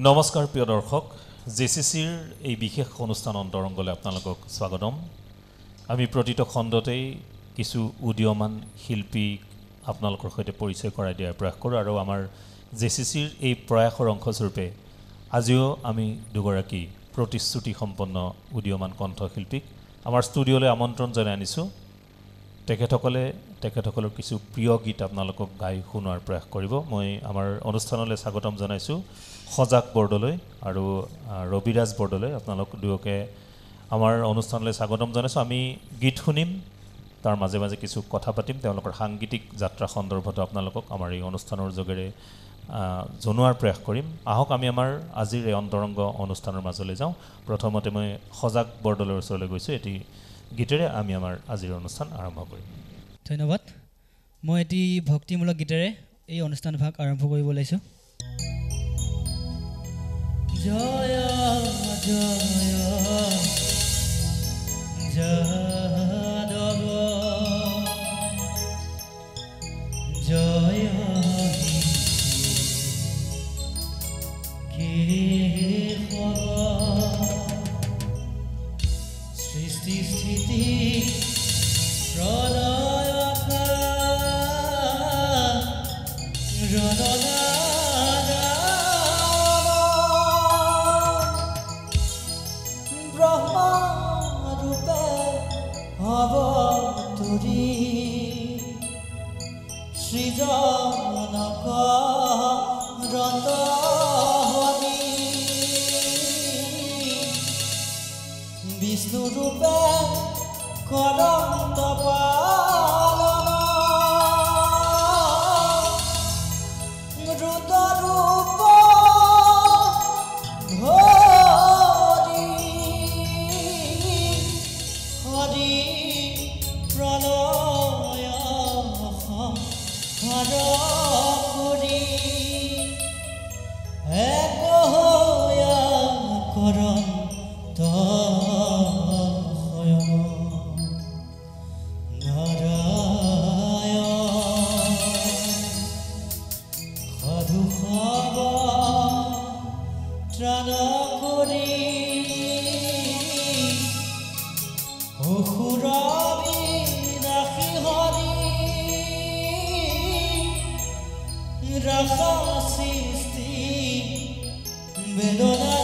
নমস্কাৰ প্ৰিয় দৰ্শক জেচিচিৰ এই বিশেষ অনুষ্ঠান অন্তৰংগলৈ আপোনালোকক স্বাগতম আমি প্ৰতিটো খণ্ডতেই কিছু উদীয়মান শিল্পী আপোনালোকৰ সৈতে পৰিচয় কৰাই দিয়াৰ প্ৰয়াস কৰোঁ আৰু আমাৰ জেচিচিৰ এই প্ৰয়াসৰ অংশস্বৰূপে আজিও আমি দুগৰাকী প্ৰতিশ্ৰুতি সম্পন্ন উদীয়মান কণ্ঠশিল্পীক আমাৰ ষ্টুডিঅ'লৈ আমন্ত্ৰণ জনাই আনিছোঁ তেখেতসকলৰ কিছু প্ৰিয় গীত আপোনালোকক গাই শুনোৱাৰ প্ৰয়াস কৰিব মই আমাৰ অনুষ্ঠানলৈ স্বাগতম জনাইছোঁ সজাগ বৰদলৈ আৰু ৰবিৰাজ বৰদলৈ আপোনালোক দুয়োকে আমাৰ অনুষ্ঠানলৈ স্বাগতম জনাইছোঁ আমি গীত শুনিম তাৰ মাজে মাজে কিছু কথা পাতিম তেওঁলোকৰ সাংগীতিক যাত্ৰা সন্দৰ্ভত আপোনালোকক আমাৰ এই অনুষ্ঠানৰ যোগেৰে জনোৱাৰ প্ৰয়াস কৰিম আহক আমি আমাৰ আজিৰ এই অন্তৰংগ অনুষ্ঠানৰ মাজলৈ যাওঁ প্ৰথমতে মই সজাগ বৰদলৈৰ ওচৰলৈ গৈছোঁ এটি গীতেৰে আমি আমাৰ আজিৰ অনুষ্ঠান আৰম্ভ কৰিম ধন্যবাদ মই এটি ভক্তিমূলক গীতেৰে এই অনুষ্ঠান ভাগ আৰম্ভ কৰিব লৈছোঁ জয় জয় যাদৱ জয় সৃষ্টি স্থিতি সৃজনক ৰতনী বিষ্ণু ৰূপে কৰন্ত পালন ৰুদ্ৰৰূপ হৰি হৰি প্ৰণয় হৰি এক হয়া কৰন্ত সৃষ্টি বেদনা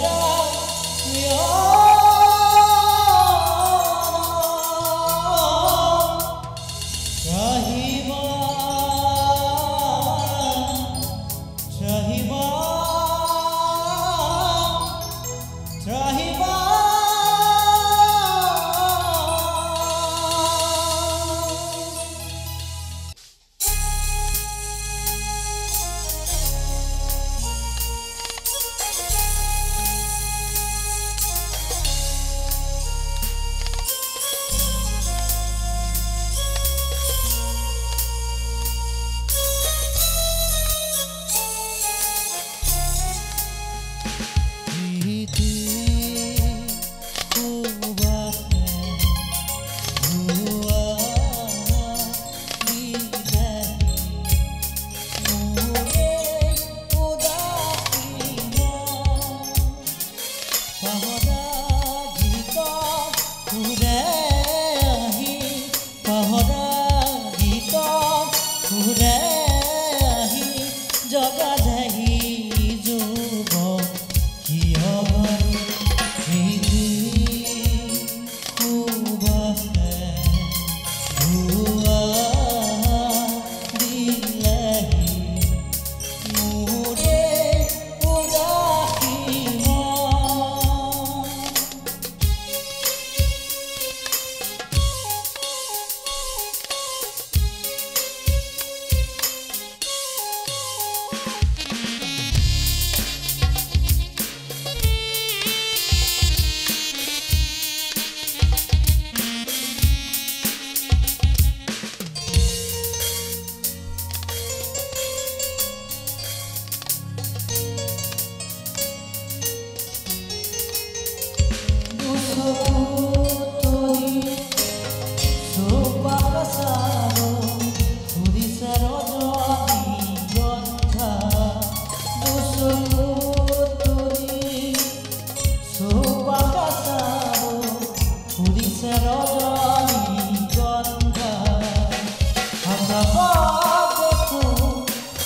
আকাশত দেখো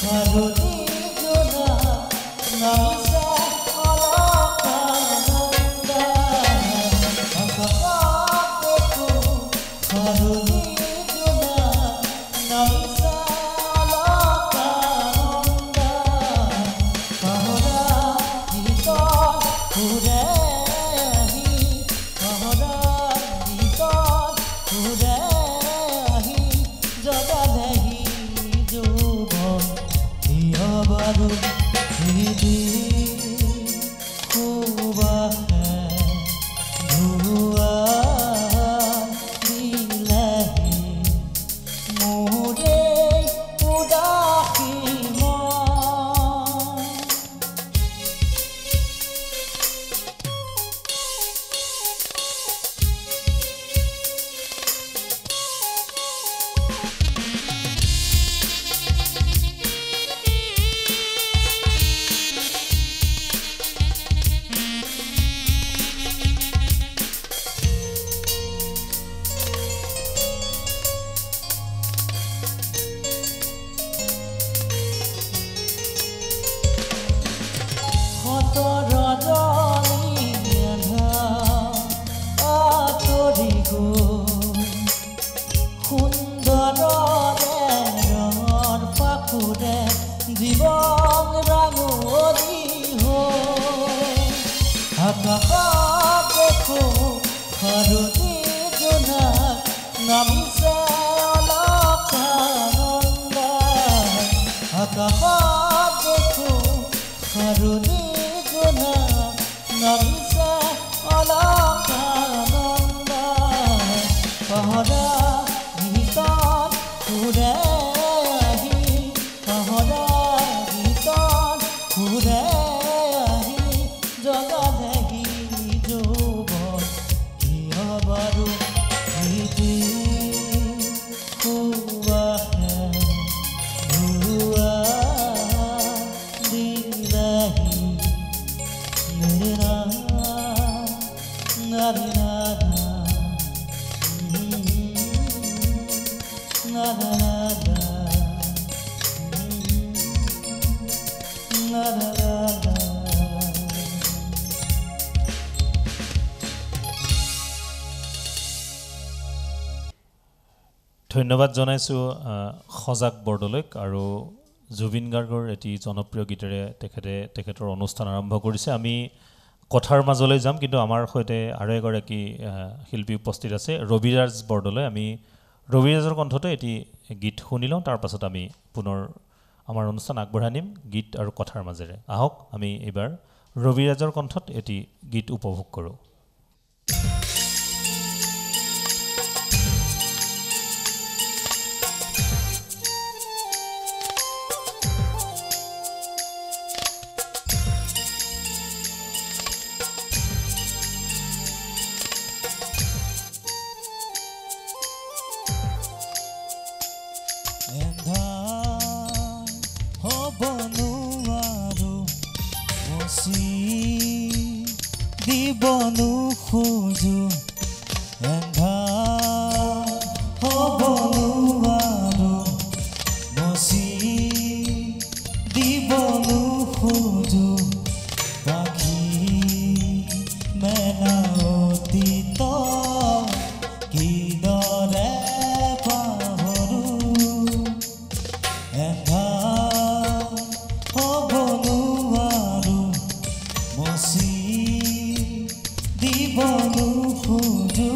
ধৰণী জোনা নামিছে অলকানন্দা আকাশত দেখো ধৰণী জোনা নামিছে অলকানন্দা পাহৰা গীতত ঘূৰে আহি পাহৰা গীতত ঘূৰে আহি জগালেহি যৌৱন প্ৰিয় বাৰু হৃদি সুবাসে ধুৱা দিলেহি মোৰে উদাসী মন ৰজনী আন্ধাৰ আঁতৰি গ'ল সুন্দৰৰে ৰঙৰ পাখুৰে জীৱন ৰাঙলী হ'ল আকাশত দেখো ধৰণী জোনা নামিছে অলকানন্দা আকাশত দেখো ধৰণী জোনা নামিছে অলকানন্দা পাহৰা গীতত ঘূৰে আহি পাহৰা গীতত ঘূৰে আহি জগালেহি যৌৱন কিয় বাৰু হৃদি সুবাসে ধুৱা দিলেহি ধন্যবাদ জনাইছোঁ সজাগ বৰদলৈক আৰু জুবিন গাৰ্গৰ এটি জনপ্ৰিয় গীতেৰে তেখেতৰ অনুষ্ঠান আৰম্ভ কৰিছে আমি কথাৰ মাজলৈ যাম কিন্তু আমাৰ সৈতে আৰু এগৰাকী শিল্পী উপস্থিত আছে ৰবিৰাজ বৰদলৈ আমি ৰবিৰাজৰ কণ্ঠতে এটি গীত শুনি লওঁ তাৰ পাছত আমি পুনৰ আমাৰ অনুষ্ঠান আগবঢ়াই নিম গীত আৰু কথাৰ মাজেৰে আহক আমি এইবাৰ ৰবিৰাজৰ কণ্ঠত এটি গীত উপভোগ কৰোঁ দিবনো খোজো এন্ধাৰ হ'বনো আৰু মচি দিবনো খোজো পাখি মেলা অতীত কিদৰে পাহৰো এন্ধাৰ হ'বনো আৰু মচি দিবনো খোজো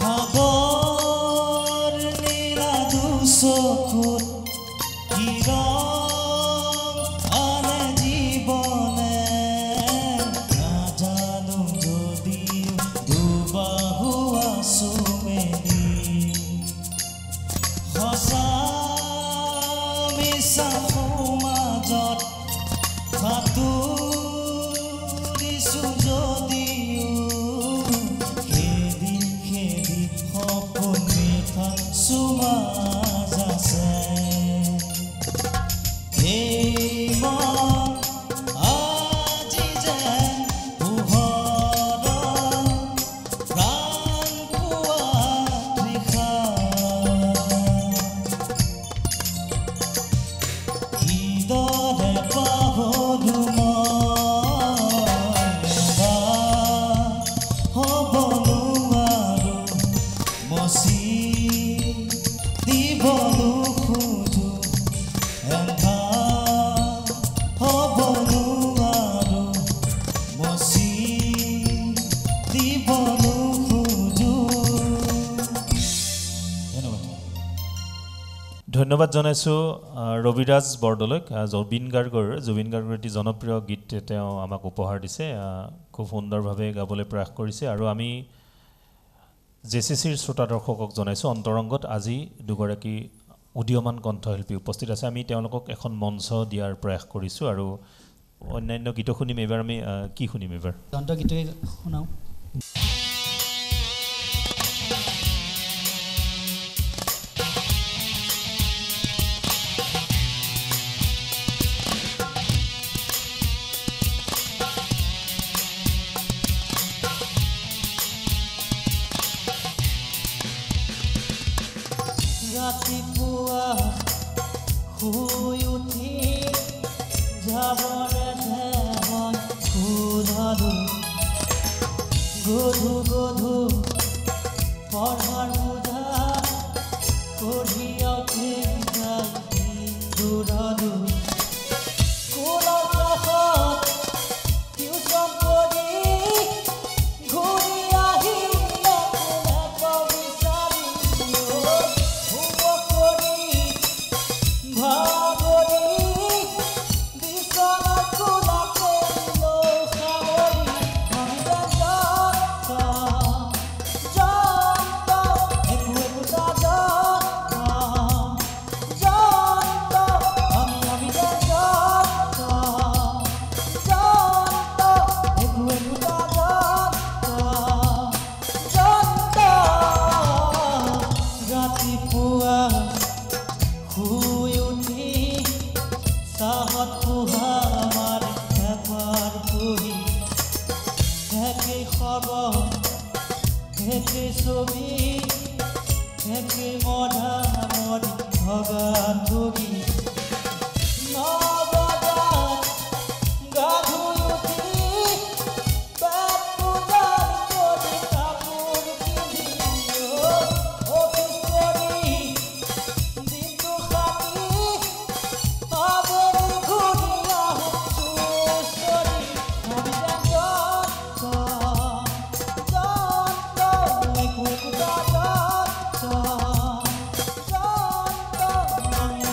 সাগৰ নীলা দুচকুত কিৰণ আনে জীৱনে নাজানো যদিও দুবাহু আছো মেলি সঁচা মিছা সমাজত সাঁতুৰিছো যদিও খেদি খেদি সপোন মিঠা চুমাজ আছে এই মন আজি যেন পোহৰৰ প্ৰাণ পোৱা তৃষা কিদৰে পাহৰো হ'ব নোৱাৰো মচি দিবনো খোজো এন্ধাৰ হ'ব নোৱাৰো মচি দিবনো খোজো ধন্যবাদ ধন্যবাদ জনাইছোঁ ৰবিৰাজ বৰদলৈক জুবিন গাৰ্গৰ এটি জনপ্ৰিয় গীত তেওঁ আমাক উপহাৰ দিছে খুব সুন্দৰভাৱে গাবলৈ প্ৰয়াস কৰিছে আৰু আমি জেচিচিৰ শ্ৰোতা দৰ্শকক জনাইছোঁ অন্তৰংগত আজি দুগৰাকী উদীয়মান কণ্ঠশিল্পী উপস্থিত আছে আমি তেওঁলোকক এখন মঞ্চ দিয়াৰ প্ৰয়াস কৰিছোঁ আৰু অন্যান্য গীতো শুনিম এইবাৰ আমি কি শুনিম এইবাৰ যন্ত্ৰ গীতকে শুনাওঁ ৰাতিপুৱা শুই উঠি যাবৰে দেহত শুধালো গধু গধু পঢ়াৰ বোধা কঢ়িয়াও ঠিক যাই দূৰালো স্কুলৰ কাষত টিউচন কৰি ঘূৰি আহিলে কোনে বিচাৰি ভাগৰি বিচনাত কোলাকে লৈ সাৱৰি আমি জান্ত একো একোটা জান্ত আমি জান্ত একো একোটা জান্ত ৰাতিপুৱা শুই উঠি চাহত পোহা আমাৰ এপাৰ বহি একে খবৰ একে ছবি একে মধা মধি ভগা ঠগি নবজাত গা ধুই উঠি পেট পূজাৰ কৰি কাপোৰ পিন্ধি অফিচ কৰি দিনটো খাটি আবেলি ঘূৰি আহোঁ চুঁচৰি আমি জান্ত একো একোটা জান্ত আমি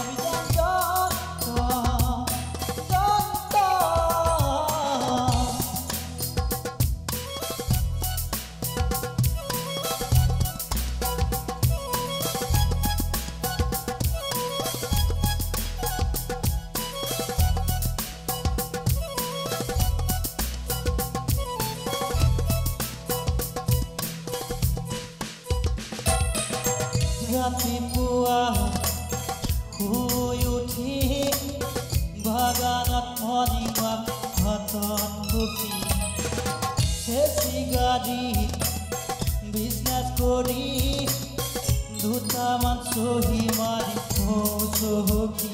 ৰাতিপুৱা শুই উঠি বাগানত মৰ্ণিং ৱাক হাতত বহি এচি গাড়ীত বিজনেছ কৰি দুটামান চহী মাৰি চহকী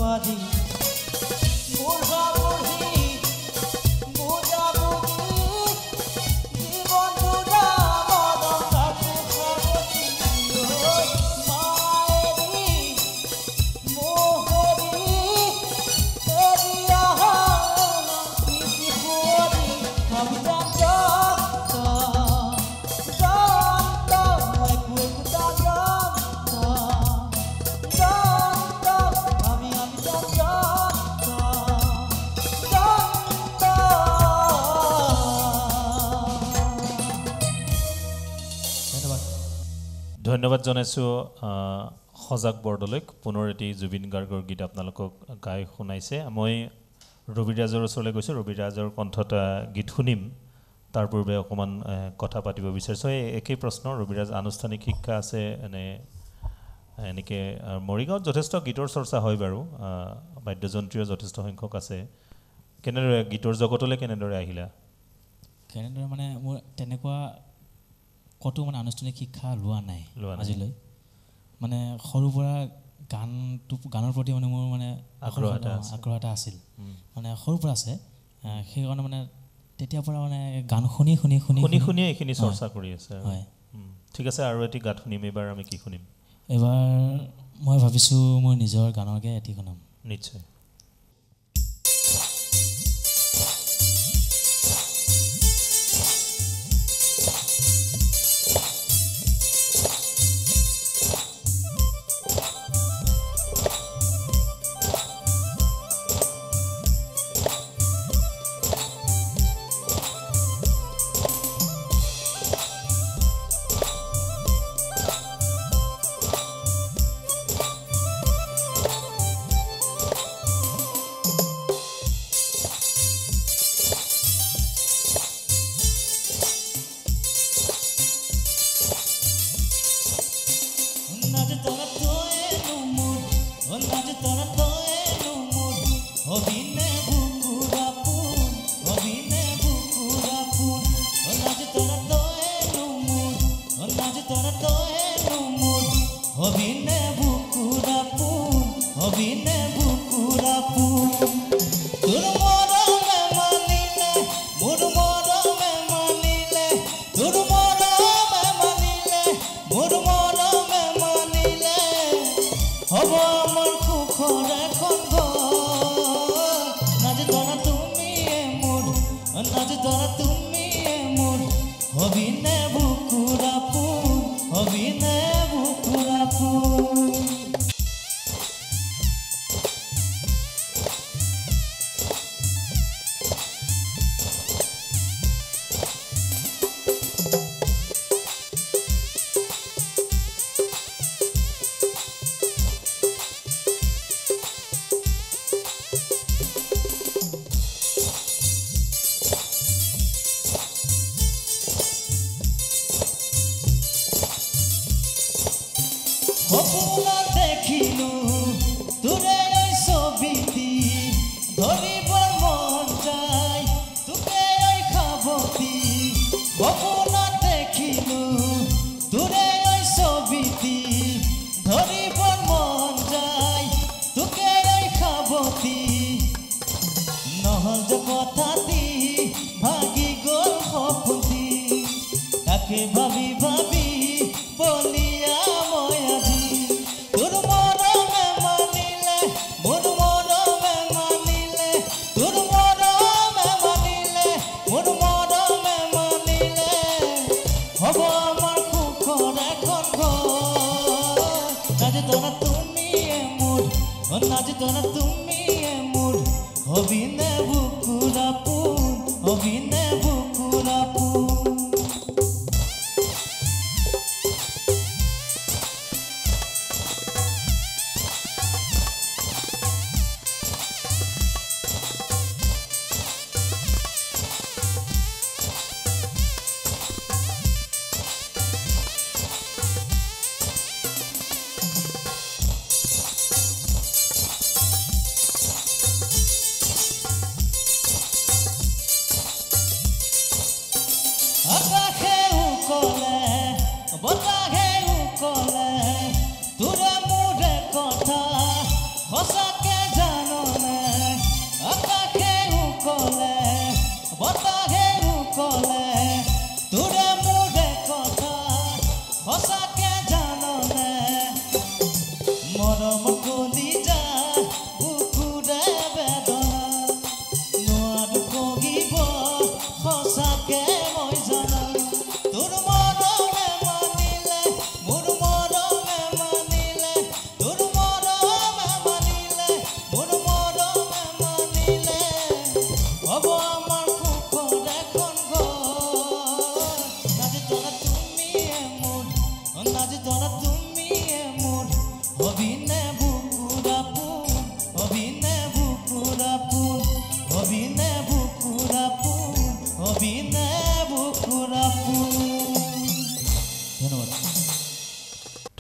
পাৰি বুঢ়া বুঢ়ী বুজা বুজি জীৱন দুটা মৰম কাকো সাৱতি মায়েৰি মোহৰি এৰিয়া প্ৰীতি কুঁৱৰী আমি ধন্যবাদ জনাইছোঁ সজাগ বৰদলৈক পুনৰ এটি জুবিন গাৰ্গৰ গীত আপোনালোকক গাই শুনাইছে মই ৰবিৰাজৰ ওচৰলৈ গৈছোঁ ৰবিৰাজৰ কণ্ঠত গীত শুনিম তাৰ পূৰ্বে অকণমান কথা পাতিব বিচাৰিছোঁ একেই প্ৰশ্ন ৰবিৰাজ আনুষ্ঠানিক শিক্ষা আছে এনেকৈ মৰিগাঁৱত যথেষ্ট গীতৰ চৰ্চা হয় বাৰু বাদ্যযন্ত্ৰীয় যথেষ্ট সংখ্যক আছে কেনেদৰে গীতৰ জগতলৈ কেনেদৰে আহিলা কেনেদৰে মানে মোৰ তেনেকুৱা কতো মানে আনুষ্ঠানিক শিক্ষা লোৱা নাই আজিলৈ মানে সৰুৰ পৰা গানৰ প্ৰতি মানে মোৰ মানে আগ্ৰহ এটা আছিল মানে সৰুৰ পৰা আছে সেইকাৰণে মানে তেতিয়াৰ পৰা মানে গান শুনি এইখিনি চৰ্চা কৰি আছে হয় ঠিক আছে আৰু এটি গান শুনিম এইবাৰ আমি কি শুনিম এইবাৰ মই ভাবিছোঁ মোৰ নিজৰ গানকে এটি শুনাম নিশ্চয়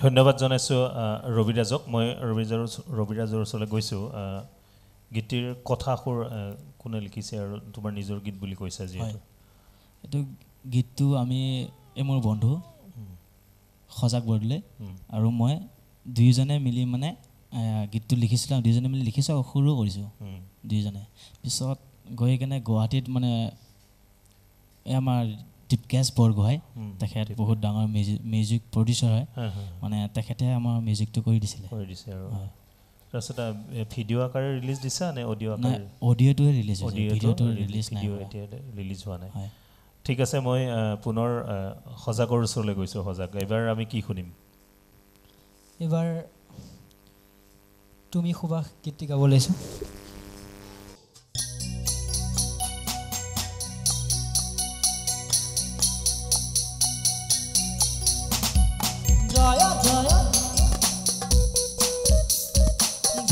ধন্যবাদ জনাইছোঁ ৰবিৰাজক। মই ৰবিৰাজৰ ওচৰলৈ গৈছোঁ। গীতটিৰ কথাসুৰ কোনে লিখিছে আৰু তোমাৰ নিজৰ গীত বুলি কৈছা যিহেতু? এইটো গীতটো আমি মোৰ বন্ধু সজাগ বৰদলৈ আৰু মই দুয়োজনে মিলি মানে গীতটো লিখিছিলোঁ। দুয়োজনে মিলি লিখিছোঁ আৰু সুৰো কৰিছোঁ দুয়োজনে। পিছত গৈ কেনে গুৱাহাটীত মানে আমাৰ দীপকেশ বৰগোহাঁই, তেখেত বহুত ডাঙৰ মিউজিক প্ৰডিউচাৰ হয়, মানে তেখেতে আমাৰ মিউজিকটো কৰি দিছে আৰু তাৰপিছত ভিডিঅ' আকাৰে ৰিলিজ দিছা নে অডিঅ' আকাৰে? অডিঅ'টোৱে ৰিলিজ হৈছে, ভিডিঅ'টো ৰিলিজ নাই, এতিয়া ৰিলিজ হোৱা নাই। ঠিক আছে, মই পুনৰ সজাগৰ ওচৰলৈ গৈছোঁ। সজাগ, এইবাৰ আমি কি শুনিম? এইবাৰ তুমি সুবাস গীতটি গাব লৈছোঁ। জয় জয়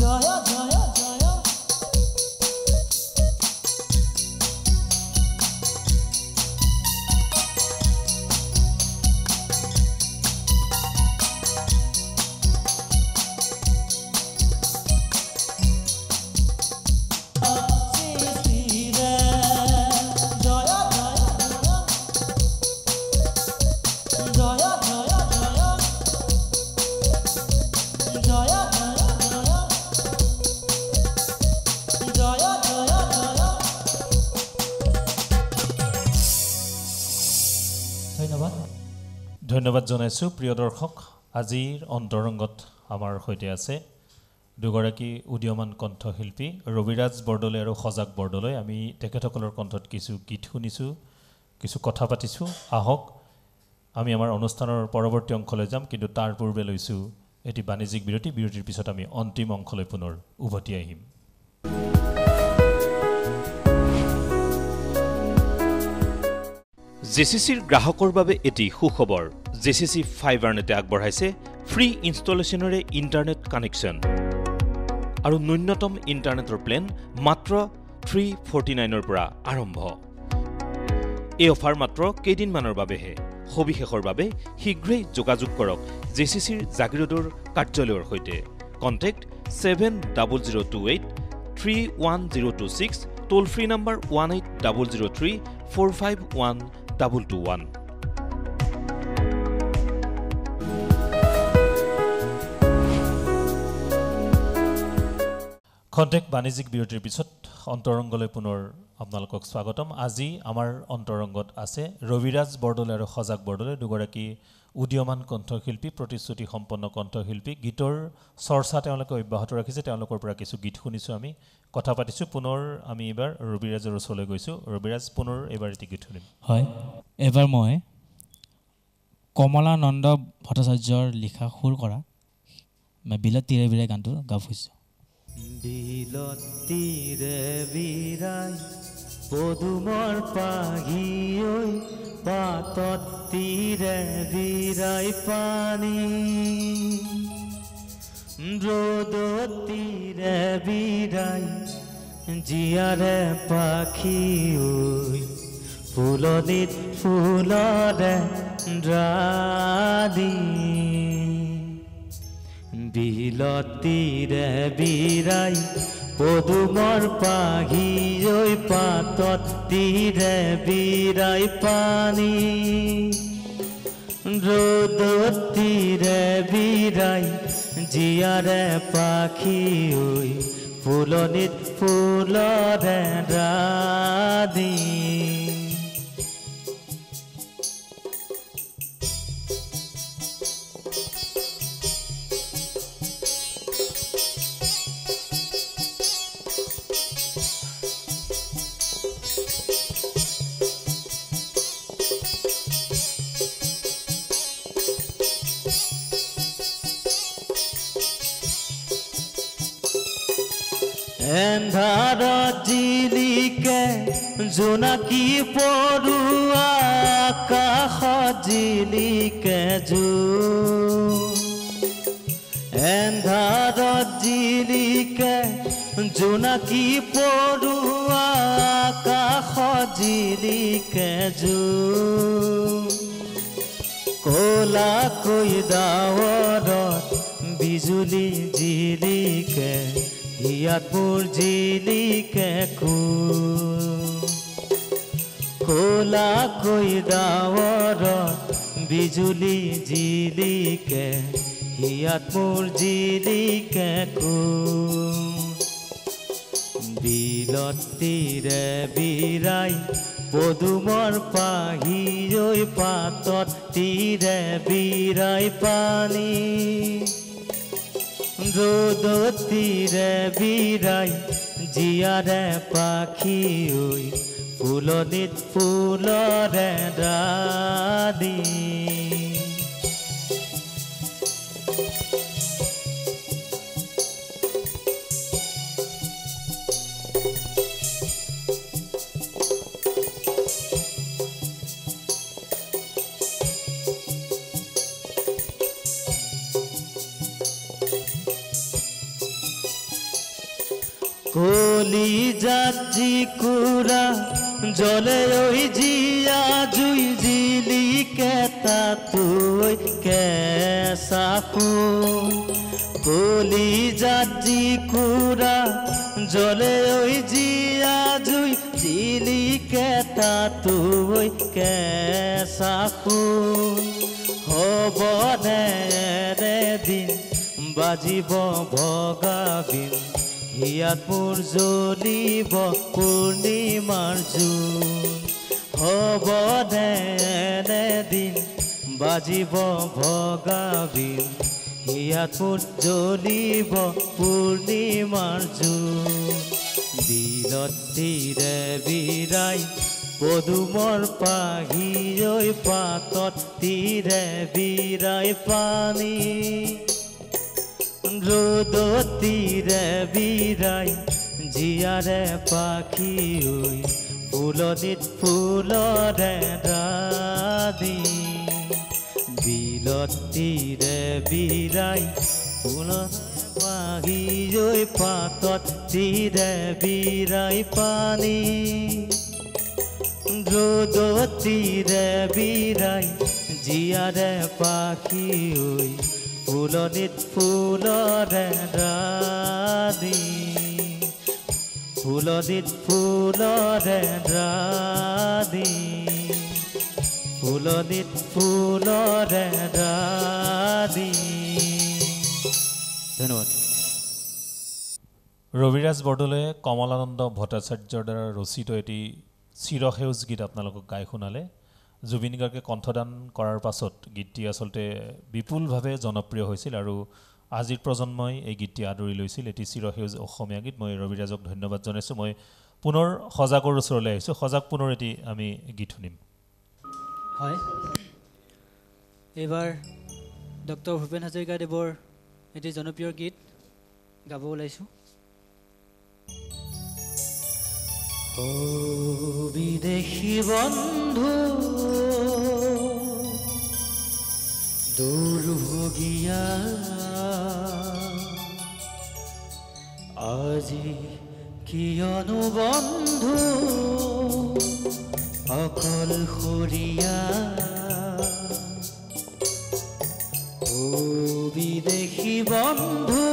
জয় জয় জয় ধন্যবাদ জনাইছোঁ। প্ৰিয় দৰ্শক, আজিৰ অন্তৰংগত আমাৰ সৈতে আছে দুগৰাকী উদীয়মান কণ্ঠশিল্পী ৰবিৰাজ বৰদলৈ আৰু সজাগ বৰদলৈ। আমি তেখেতসকলৰ কণ্ঠত কিছু গীত শুনিছোঁ, কিছু কথা পাতিছোঁ। আহক আমি আমাৰ অনুষ্ঠানৰ পৰৱৰ্তী অংশলৈ যাম, কিন্তু তাৰ পূৰ্বে লৈছোঁ এটি বাণিজ্যিক বিৰতি। বিৰতিৰ পিছত আমি অন্তিম অংশলৈ পুনৰ উভতি আহিম। জেচিচিৰ গ্ৰাহকৰ বাবে এটি সুখবৰ। জেচিচি ফাইবাৰনেটে আগবঢ়াইছে ফ্ৰী ইনষ্টলেশ্যনেৰে ইণ্টাৰনেট কানেকশ্যন আৰু ন্যূনতম ইণ্টাৰনেটৰ প্লেন মাত্ৰ 349ৰ পৰা আৰম্ভ। এই অফাৰ মাত্ৰ কেইদিনমানৰ বাবেহে। সবিশেষৰ বাবে শীঘ্ৰেই যোগাযোগ কৰক জেচিচিৰ জাগিৰোডৰ কাৰ্যালয়ৰ সৈতে। কণ্টেক্ট 7028311026, টোল ফ্ৰী নম্বৰ 180034512221। খন্তেক বাণিজ্যিক বিৰতিৰ পিছত অন্তৰংগলৈ পুনৰ আপোনালোকক স্বাগতম। আজি আমাৰ অন্তৰংগত আছে ৰবিৰাজ বৰদলৈ আৰু সজাগ বৰদলৈ, দুগৰাকী উদীয়মান কণ্ঠশিল্পী, প্ৰতিশ্ৰুতি সম্পন্ন কণ্ঠশিল্পী। গীতৰ চৰ্চা তেওঁলোকে অব্যাহত ৰাখিছে। তেওঁলোকৰ পৰা কিছু গীত শুনিছোঁ, আমি কথা পাতিছোঁ। পুনৰ আমি এইবাৰ ৰবিৰাজৰ ওচৰলৈ গৈছোঁ। ৰবিৰাজ, পুনৰ এইবাৰ এটি গীত শুনিম। হয়, এইবাৰ মই কমলানন্দ ভট্টাচাৰ্যৰ লিখা সুৰ কৰা বিলত তীৰে বিৰাই গানটো গাব খুজিছোঁ। বিলত তীৰে বিৰাই পদুমৰ পাহি ঐ, পাতত তীৰে বিৰাই পানী, ৰ'দত তীৰে বিৰাই জীয়াৰে পাখি ঐ, ফুলনিত ফুলৰে ৰাধি, বিলত তীৰে বিৰাই পদুমৰ পাহি ঐ, পাতত তীৰে বিৰাই পানী, ৰ'দত তীৰে বিৰাই জীয়াৰে পাখি ঐ, ফুলনিত ফুলৰে ৰাধি। এন্ধাৰত জিলিকে জোনাকী পৰুৱা, আকাশত জিলিকে জোন, এন্ধাৰত জিলিকে জোনাকী পৰুৱা, আকাশত জিলিকে জোন, কলাকৈ ডাৱৰত বিজুলী জিলিকে হিয়াত মোৰ জিলিকে কলাকৈ ডাৱৰত বিজুলী জিলিকে হিয়াত মোৰ জিলিকে বিলত তীৰে বিৰাই পদুমৰ পাহিৰৈ পাতত তীৰে বিৰাই পানী ৰ'দত তীৰে বিৰাই জীয়াৰে পাখি ঐ ফুলনিত ফুলৰে ডালি কলি যাত্ৰী কুৰা জলে ঐ জীয়া জুই জিলিকে তাতৈ কেঁচা কলি যাত্ৰী কুৰা জলে ঐ জীয়া জুই জিলিকে তাতৈ কেঁচা হ'ব এদিন বাজিব ভগাবিন হিয়াত মোৰ জ্বলিব পূৰ্ণিমাৰ জোন হ'ব এদিন বাজিব ভগাবিন হিয়াত মোৰ জ্বলিব পূৰ্ণিমাৰ জোন বিলত তীৰে বিৰাই পদুমৰ পাহিৰৈ পাতত তীৰে বিৰাই পানী ৰ'দত তীৰে বিৰাই জীয়াৰে পাখি ঐ ফুলনিত ফুলৰে ডালি বিলত তীৰে বিৰাই ফুলত পাহিৰৈ পাতত তীৰে বিৰাই পানী ৰ'দত তীৰে বিৰাই জীয়াৰে পাখি ঐ ফুলনিত ফুলৰে ডালি ফুলনিত ফুলৰে ডালি ফুলনিত ফুলৰে ডালি ধন্যবাদ ৰবিৰাজ বৰদলৈয়ে কমলানন্দ ভট্টাচাৰ্যৰ দ্বাৰা ৰচিত এটি চিৰসেউজ গীত আপোনালোকক গাই শুনালে জুবিন গাৰ্গে কণ্ঠদান কৰাৰ পাছত গীতটি আচলতে বিপুলভাৱে জনপ্ৰিয় হৈছিল আৰু আজিৰ প্ৰজন্মই এই গীতটি আদৰি লৈছিল এটি চিৰসেউজ অসমীয়া গীত মই ৰবিৰাজক ধন্যবাদ জনাইছোঁ মই পুনৰ সজাগৰ ওচৰলৈ আহিছোঁ সজাগ পুনৰ এটি আমি গীত শুনিম হয় এইবাৰ ডক্টৰ ভূপেন হাজৰিকাদেৱৰ এটি জনপ্ৰিয় গীত গাব ওলাইছোঁ বিদেশী বন্ধু দুৰ্ভগীয়া আজি কিয়নো বন্ধু অকলশৰীয়া বিদেশী বন্ধু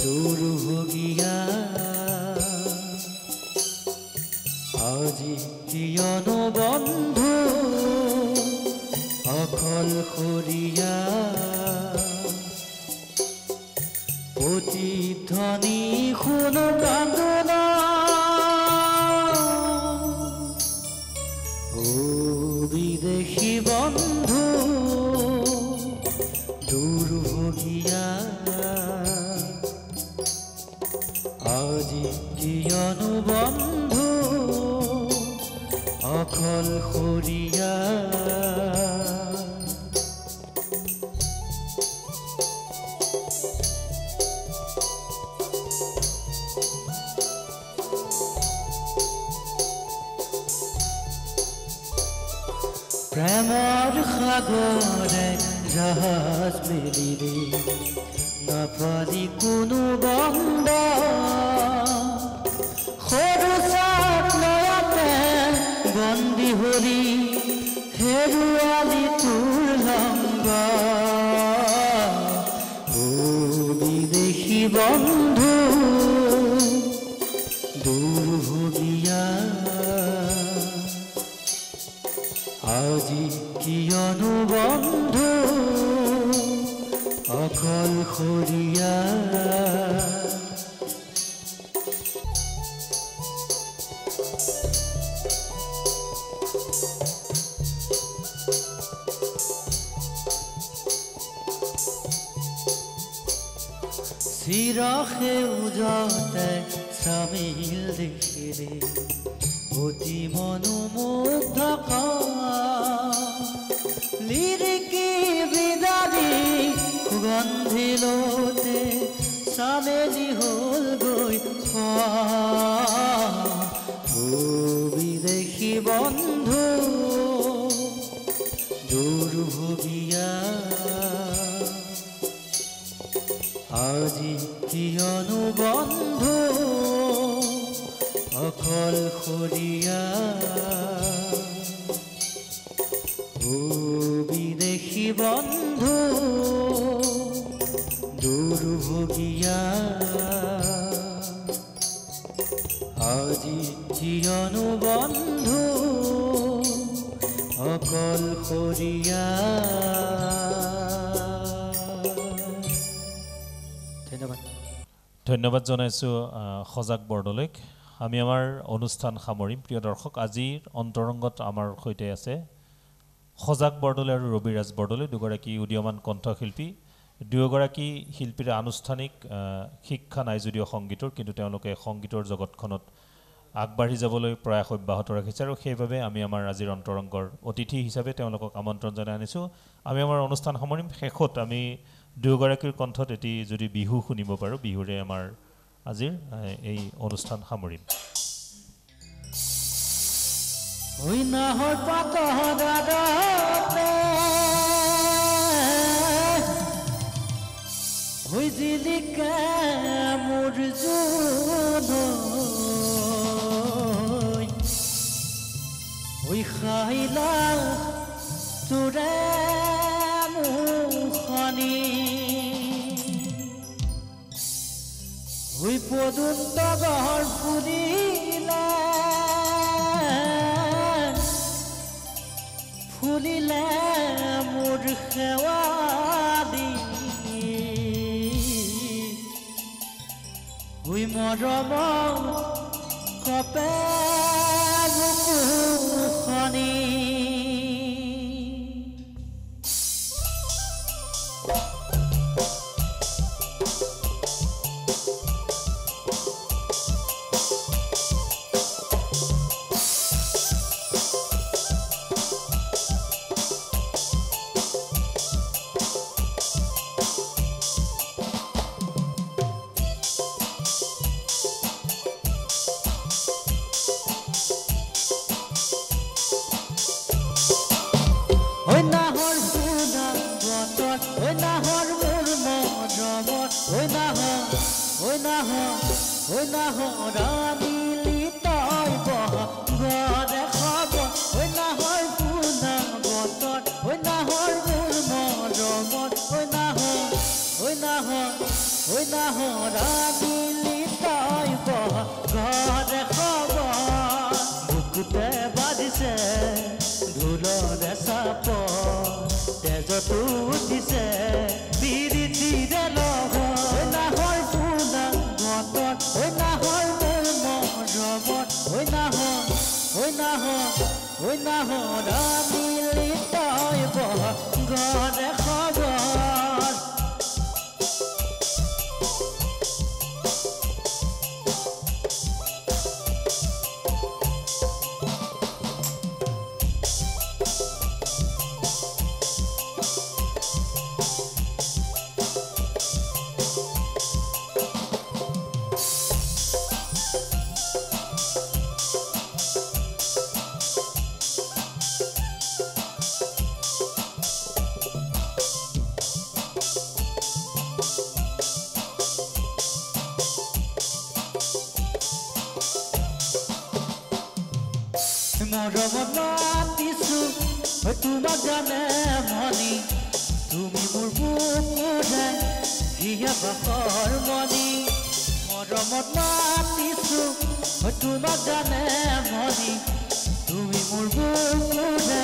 দুৰ্ভগীয়া আজি কিয়নো বন্ধু অকলশৰীয়া প্ৰতিধ্বনি শুনো কান্দনা বিদেশী বন্ধু দুৰ্ভগীয়া আজি কিয়নো বন্ধু অকলশৰীয়া প্ৰেমৰ সাগৰে জাহাজ মেলিলে নাপালি কোনো বন্ধ সৰু চাত লয়াতে বন্দী হলি হেৰুৱা দুৰ্ভগীয়া আজি কিয়নো বন্ধু অকলশৰীয়া চিৰসেউজতে চামিল দেখিলে অতি মনোমুগ্ধ লিৰিকি বিদাৰি সুগন্ধিলতে চামেলি হ'ল গৈ বিদেশী বন্ধু দুৰ্ভগীয়া আজি কিয়নো বন্ধু অকলশৰীয়া বিদেশী বন্ধু দুৰ্ভগীয়া আজি কিয়নো বন্ধু অকলশৰীয়া ধন্যবাদ ধন্যবাদ জনাইছোঁ সজাগ বৰদলৈক আমি আমাৰ অনুষ্ঠান সামৰিম প্ৰিয় দৰ্শক আজিৰ অন্তৰংগত আমাৰ সৈতে আছে সজাগ বৰদলৈ আৰু ৰবিৰাজ বৰদলৈ দুগৰাকী উদীয়মান কণ্ঠশিল্পী দুয়োগৰাকী শিল্পীৰ আনুষ্ঠানিক শিক্ষা নাই যদিও সংগীতৰ কিন্তু তেওঁলোকে সংগীতৰ জগতখনত আগবাঢ়ি যাবলৈ প্ৰয়াস অব্যাহত ৰাখিছে আৰু সেইবাবে আমি আমাৰ আজিৰ অন্তৰংগৰ অতিথি হিচাপে তেওঁলোকক আমন্ত্ৰণ জনাই আনিছোঁ আমি আমাৰ অনুষ্ঠান সামৰিম শেষত আমি দুয়োগৰাকীৰ কণ্ঠত এটি যদি বিহু শুনিব পাৰোঁ বিহুৰে আমাৰ আজিৰ এই অনুষ্ঠান সামৰিম ঐ নাহৰ পাতহদাতে ঐ জিলিকা মোৰ জোন ঐ খাইলা তোৰে মুখনি ঐ পদুন্ত গহৰ ফুলিলা ফুলিলে মোৰ সেৱালি ঐ মৰম কপে মুখনি তোমাক জানে মনি তুমি মোৰ বুকুৰে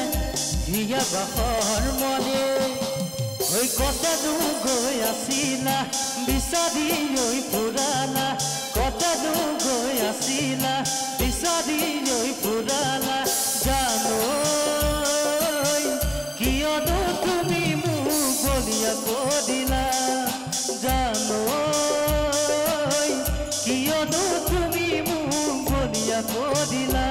হিয়া বাখৰ মনে ঐ কতনো গৈ আছিলা বিচাৰি ঐ পুৰালা কতনো গৈ আছিলা বিচাৰি ঐ পুৰালা জানো কিয়নো তুমি মোক বলিয়া কৰিলা জানো কিয়নো তুমি মোক বলিয়া কৰিলা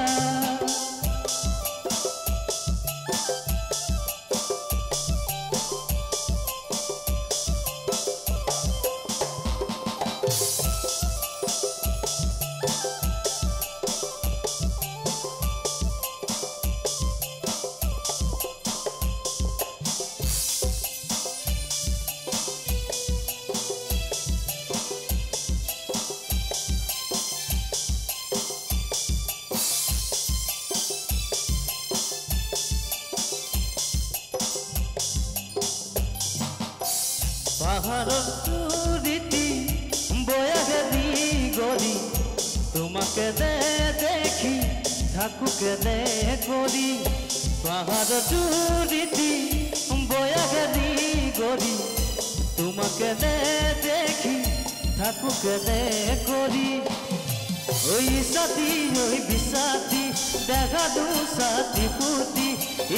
পাহাৰৰ চুৰিটি বয়াগেদি গৰি তোমাকে দেখি থাকো কেনে কৰি পাহাৰৰ চুৰিটি বয়াগেদি গৰি তোমাকে দেখি থাকো কেনে কৰি ঐ সাথী ঐ বিসাথী দেখা দু সাথী পুতি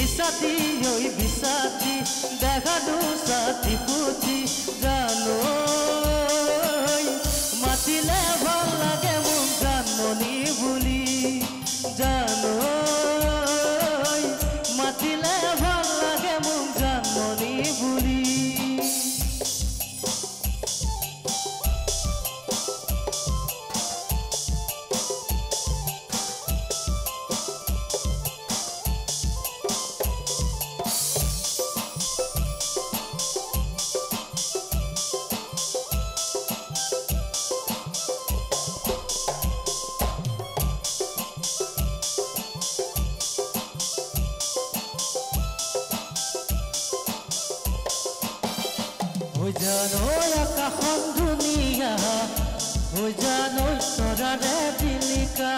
ইসাথী ঐ বিসাথী দেখা দু সাথী পুতি জানো মাতিলে ভাল লাগে মোক জানমণি বুলি জানো মাতিলে ভাল লাগে মোক জানমণি বুলি জানো আকাশখন ধুনীয়া জানো তৰাৰে জিলিকা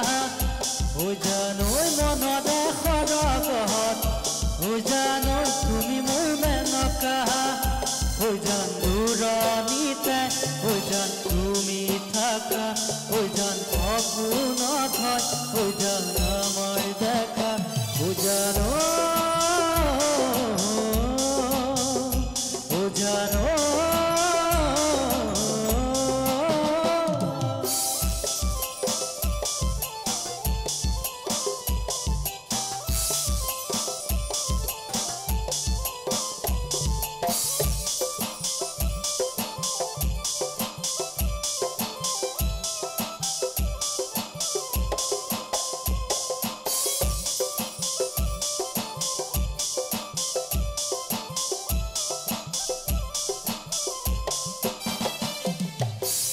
জানো মনতে সৰগত জানো তুমি মোৰ মেনকা জান দূৰণিতে জান তুমি থাকা জান সপোনত হয় জান আমাৰ দেখা জানো জানো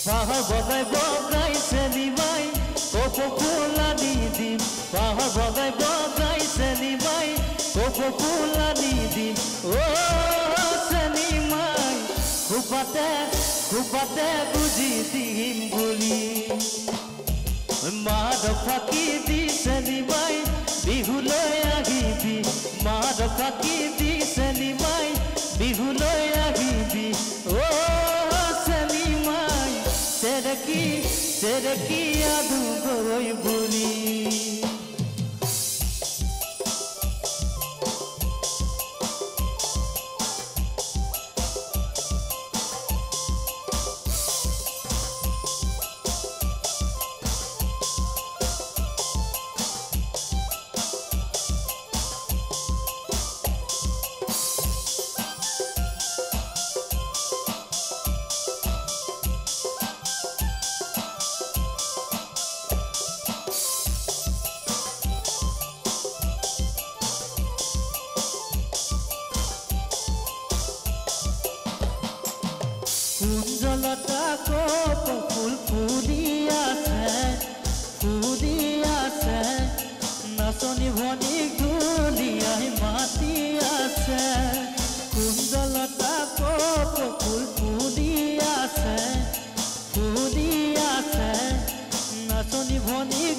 পাহাৰ বগাই বগাই চেলিমাই কপকুলা দি দিম পাহাৰ বগাই বগাই চেলিমাই কপকুলা দি দিম চেলিমাই খুবাতে বুজি দিম বুলি মাদক ফাঁকি দি চেলিমাই বিহুলৈ আহিবি মাদক ফাঁকি দি চেলিমাই বিহুলৈ আহিবি চেৰেকি আদু গৈ বুলি কুঞ্জলতা কপ ফুল ফুলি আছে নাচনি ভনিক দুলিয়াই মাতি আছে কুঞ্জলতা কপ ফুল ফুলি আছে নাচনি ভনিক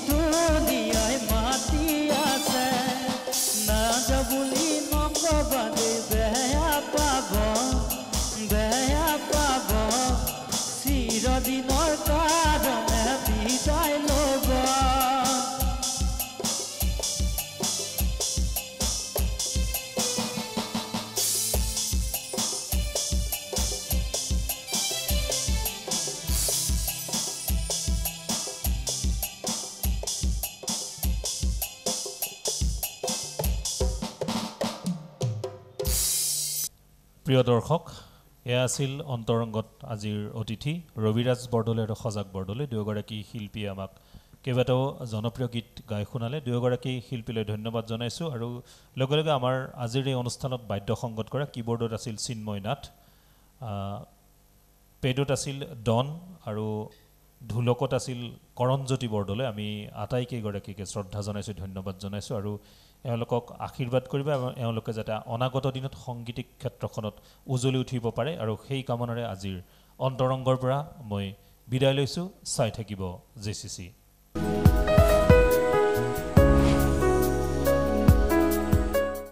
প্ৰিয় দৰ্শক, এয়া আছিল অন্তৰংগত আজিৰ অতিথি ৰবিৰাজ বৰদলৈ আৰু সজাগ বৰদলৈ, দুয়োগৰাকী শিল্পীয়ে আমাক কেইবাটাও জনপ্ৰিয় গীত গাই শুনালে। দুয়োগৰাকী শিল্পীলৈ ধন্যবাদ জনাইছোঁ। আৰু লগে লগে আমাৰ আজিৰ এই অনুষ্ঠানত বাদ্য সংগত কৰা কীবৰ্ডত আছিল চিন্ময় নাথ, পেডত আছিল ডন আৰু ঢোলকত আছিল কৰণজ্যোতি বৰদলৈ। আমি আটাইকেইগৰাকীকে শ্ৰদ্ধা জনাইছোঁ, ধন্যবাদ জনাইছোঁ আৰু এওঁলোকক আশীৰ্বাদ কৰিব এওঁলোকে যাতে অনাগত দিনত সংগীতিক ক্ষেত্ৰখনত উজ্বলি উঠিব পাৰে, আৰু সেই কামনাৰে আজিৰ অন্তৰংগৰ পৰা মই বিদায় লৈছোঁ। চাই থাকিব JCC।